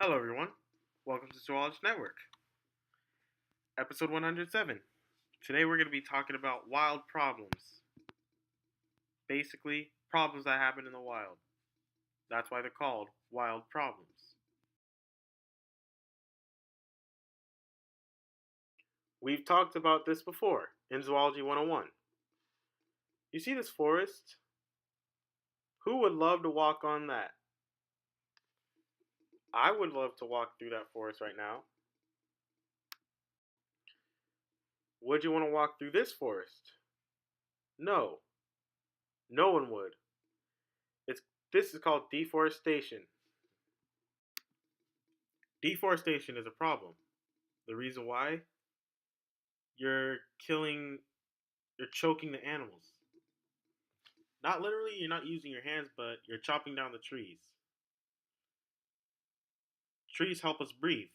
Hello, everyone. Welcome to Zoologist Network, episode 107. Today, we're going to be talking about wild problems. Basically, problems that happen in the wild. That's why they're called wild problems. We've talked about this before in Zoology 101. You see this forest? Who would love to walk on that? I would love to walk through that forest right now. Would you want to walk through this forest? No. No one would. This is called deforestation. Deforestation is a problem. The reason why? You're killing, you're choking the animals. Not literally, you're not using your hands, but you're chopping down the trees. Trees help us breathe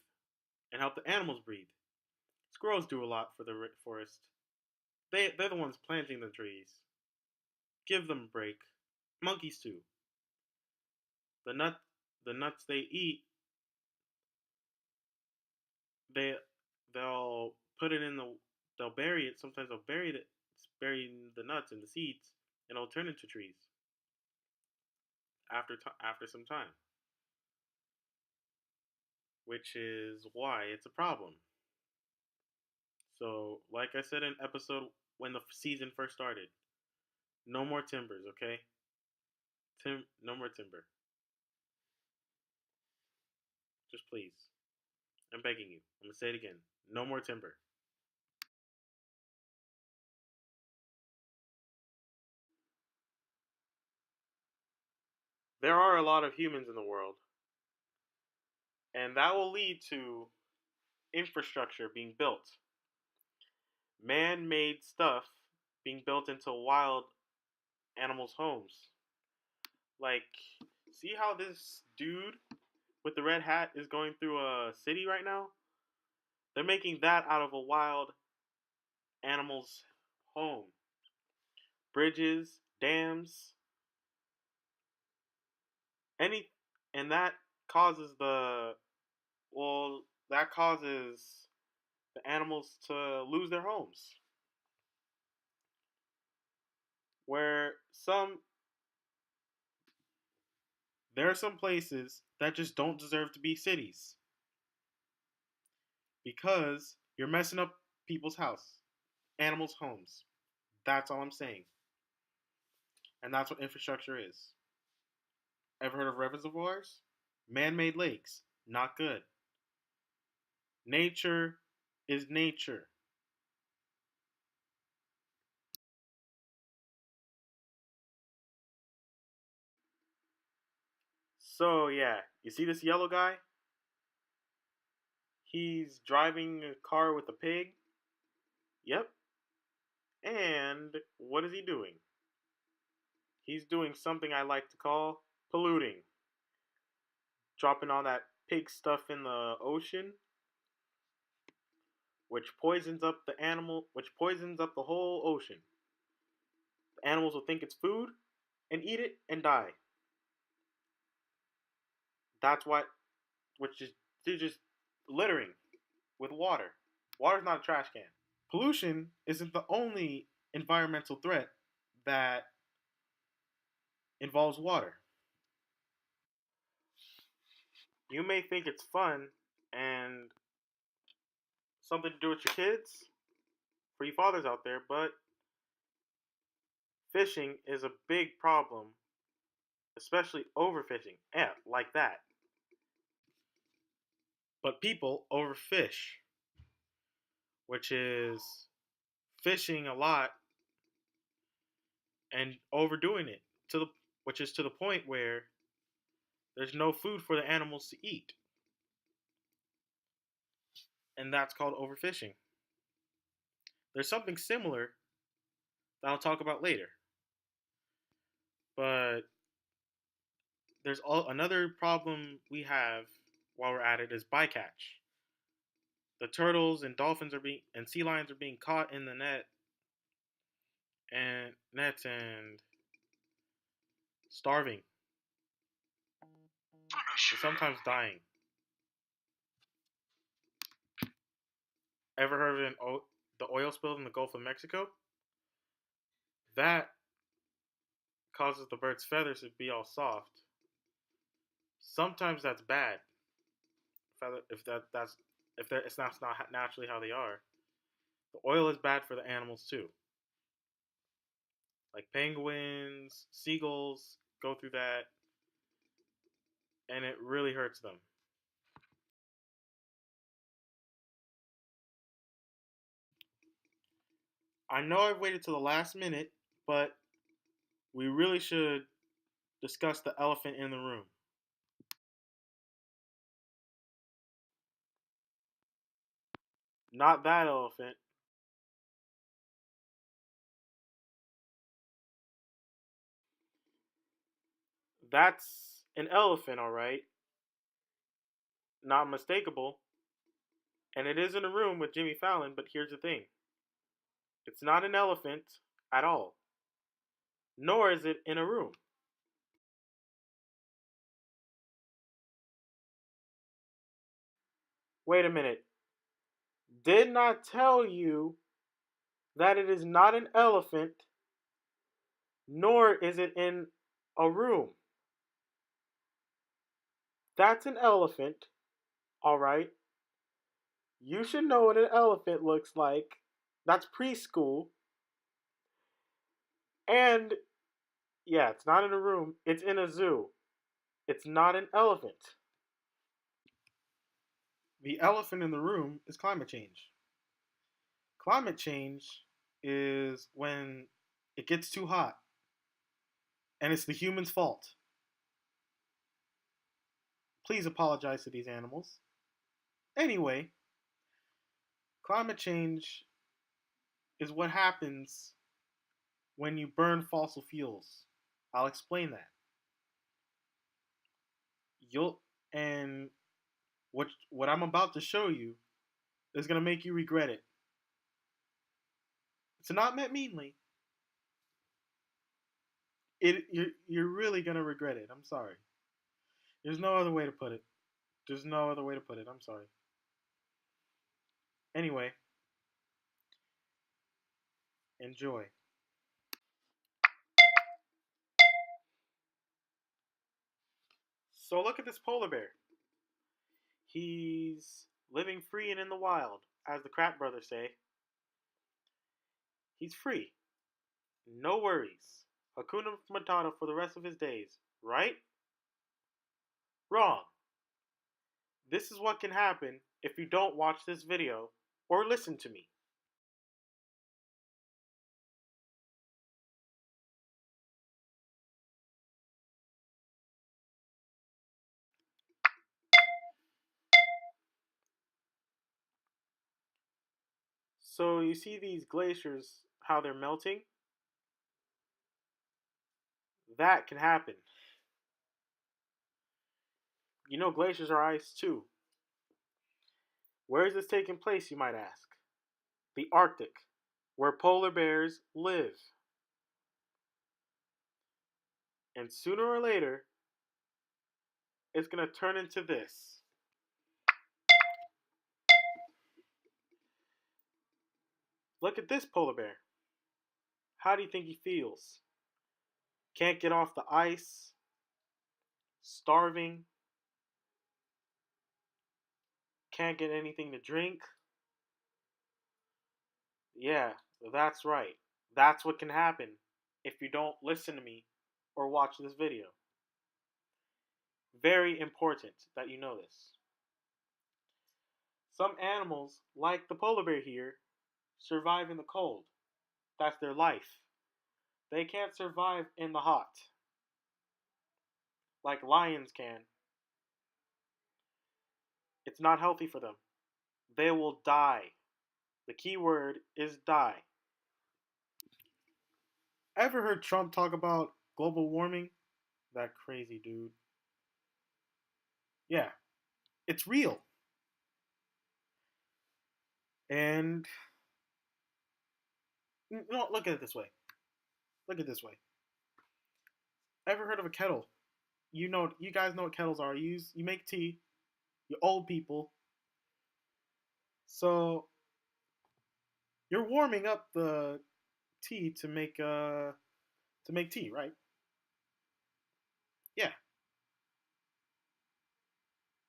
and help the animals breathe. Squirrels do a lot for the forest. They're the ones planting the trees. Give them a break. Monkeys too. The nut the nuts they eat, they they'll put it in they'll bury it. Sometimes they'll bury the nuts and the seeds, and it'll turn into trees after some time, which is why it's a problem. So, like I said in episode when the season first started, no more timbers, okay? No more timber. Just please. I'm begging you. I'm gonna say it again. No more timber. There are a lot of humans in the world, and that will lead to infrastructure being built. Man made stuff being built into wild animals' homes. Like, see how this dude with the red hat is going through a city right now? They're making that out of a wild animal's home. Bridges, dams, any, and causes the, that causes the animals to lose their homes. Where there are some places that just don't deserve to be cities because you're messing up people's animals' homes. That's all I'm saying. And that's what infrastructure is. Ever heard of reservoirs? Man made lakes. Not good. Nature is nature. So, yeah, you see this yellow guy? He's driving a car with a pig. Yep. And what is he doing? He's doing something I like to call polluting. Dropping all that pig stuff in the ocean, which poisons up the whole ocean. The animals will think it's food and eat it and die. That's why, they're just littering with water. Water's not a trash can. Pollution isn't the only environmental threat that involves water. You may think it's fun and something to do with your kids, for you fathers out there, but fishing is a big problem, especially overfishing. Yeah, like that. But people overfish, which is fishing a lot and overdoing it which is to the point where there's no food for the animals to eat. And that's called overfishing. There's something similar that I'll talk about later. But another problem we have while we're at it is bycatch. The turtles and dolphins and sea lions are being caught in the nets and starving, and sometimes dying. Ever heard of the oil spill in the Gulf of Mexico? That causes the bird's feathers to be all soft. Sometimes that's bad. If that's if that it's not naturally how they are. The oil is bad for the animals too. Like penguins, seagulls go through that, and it really hurts them. I know I've waited till the last minute, but we really should discuss the elephant in the room. Not that elephant. That's an elephant, all right. Not mistakable. And it is in a room with Jimmy Fallon, but here's the thing, it's not an elephant at all, nor is it in a room. Wait a minute. Did not tell you that it is not an elephant, nor is it in a room. That's an elephant, all right. You should know what an elephant looks like. That's preschool. And yeah, it's not in a room, it's in a zoo. It's not an elephant. The elephant in the room is climate change. Climate change is when it gets too hot, and it's the human's fault. Please apologize to these animals. Anyway, climate change is what happens when you burn fossil fuels. I'll explain that. You'll and what I'm about to show you is gonna make you regret it. It's not meant meanly. You're really gonna regret it. I'm sorry. There's no other way to put it. There's no other way to put it. I'm sorry. Anyway, enjoy. So look at this polar bear. He's living free and in the wild, as the Crap brothers say. He's free. No worries. Hakuna Matata for the rest of his days. Right? Wrong. This is what can happen if you don't watch this video or listen to me. So you see these glaciers, how they're melting? That can happen. You know glaciers are ice too. Where is this taking place, you might ask? The Arctic, where polar bears live. And sooner or later, it's going to turn into this. Look at this polar bear. How do you think he feels? Can't get off the ice, starving, can't get anything to drink. Yeah, that's right. That's what can happen if you don't listen to me or watch this video. Very important that you know this. Some animals, like the polar bear here, survive in the cold. That's their life. They can't survive in the hot like lions can. It's not healthy for them. They will die. The key word is die. Ever heard Trump talk about global warming? That crazy dude. Yeah, it's real. And no, look at it this way. Look at it this way. Ever heard of a kettle? You guys know what kettles are. You make tea. You old people. So You're warming up the tea to make tea, right? Yeah,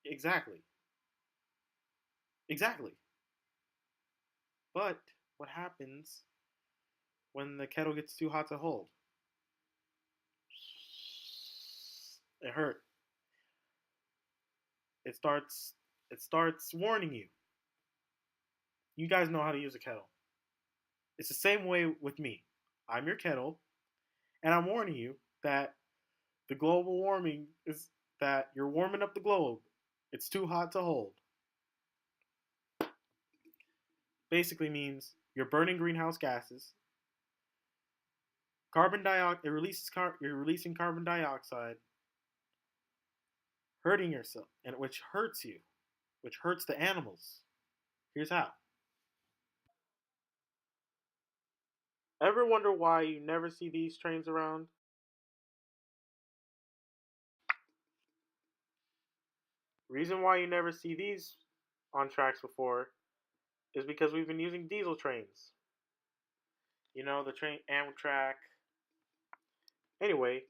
exactly. Exactly. But what happens when the kettle gets too hot to hold? It hurt. It starts it starts warning you. You guys know how to use a kettle. It's the same way with me. I'm your kettle, and I'm warning you that the global warming is that you're warming up the globe. It's too hot to hold. Basically means you're burning greenhouse gases. Carbon dioxide, you're releasing carbon dioxide, hurting yourself, and which hurts you, which hurts the animals. Here's how. Ever wonder why you never see these trains around? Reason why you never see these on tracks before is because we've been using diesel trains. You know, the train Amtrak. Anyway,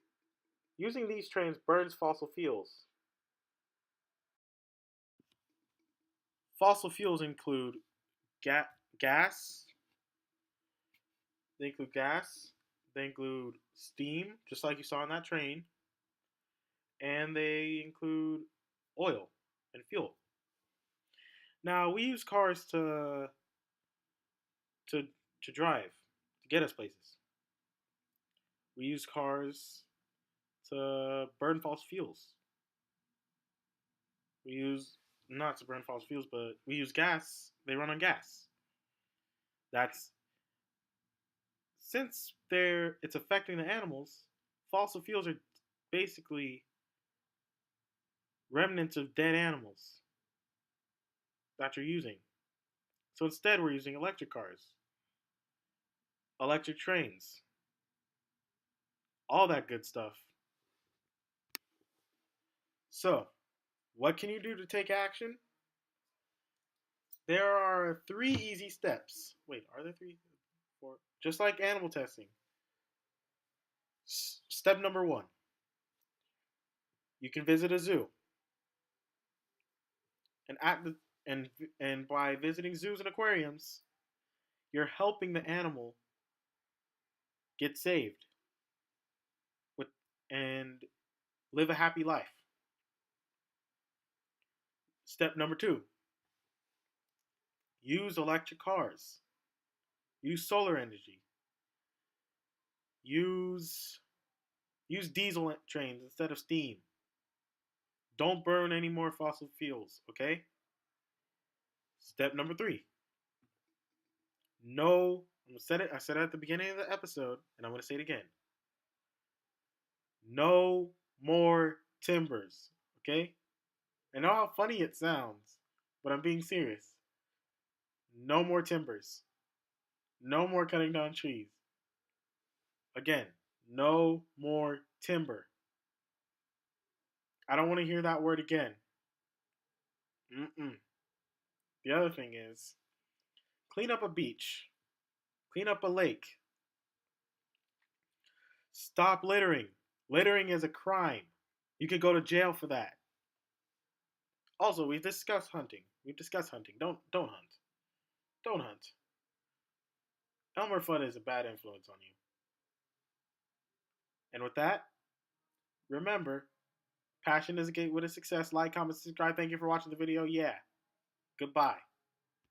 using these trains burns fossil fuels. Fossil fuels include gas, they include gas, they include steam, just like you saw on that train, and they include oil and fuel. Now, we use cars to to drive, to get us places. We use cars to burn fossil fuels. We use not to burn fossil fuels, but we use gas. They run on gas. That's since they're it's affecting the animals. Fossil fuels are basically remnants of dead animals that you're using. So instead, we're using electric cars, electric trains, all that good stuff. So, what can you do to take action? There are 3 easy steps. Wait, are there three? Four? Just like animal testing. Step number one: you can visit a zoo, and at the and by visiting zoos and aquariums, you're helping the animal get saved with and live a happy life. Step number two: use electric cars, use solar energy, use use diesel trains instead of steam. Don't burn any more fossil fuels, okay? Step number three: no. I said it at the beginning of the episode, and I'm gonna say it again. No more timbers, okay? I know how funny it sounds, but I'm being serious. No more timbers. No more cutting down trees. Again, no more timber. I don't want to hear that word again. Mm-mm. The other thing is clean up a beach, clean up a lake. Stop littering. Littering is a crime. You could go to jail for that. Also, we've discussed hunting. We've discussed hunting. Don't hunt. Don't hunt. Elmer Fudd is a bad influence on you. And with that, remember, passion is a gateway to success. Like, comment, subscribe. Thank you for watching the video. Yeah. Goodbye.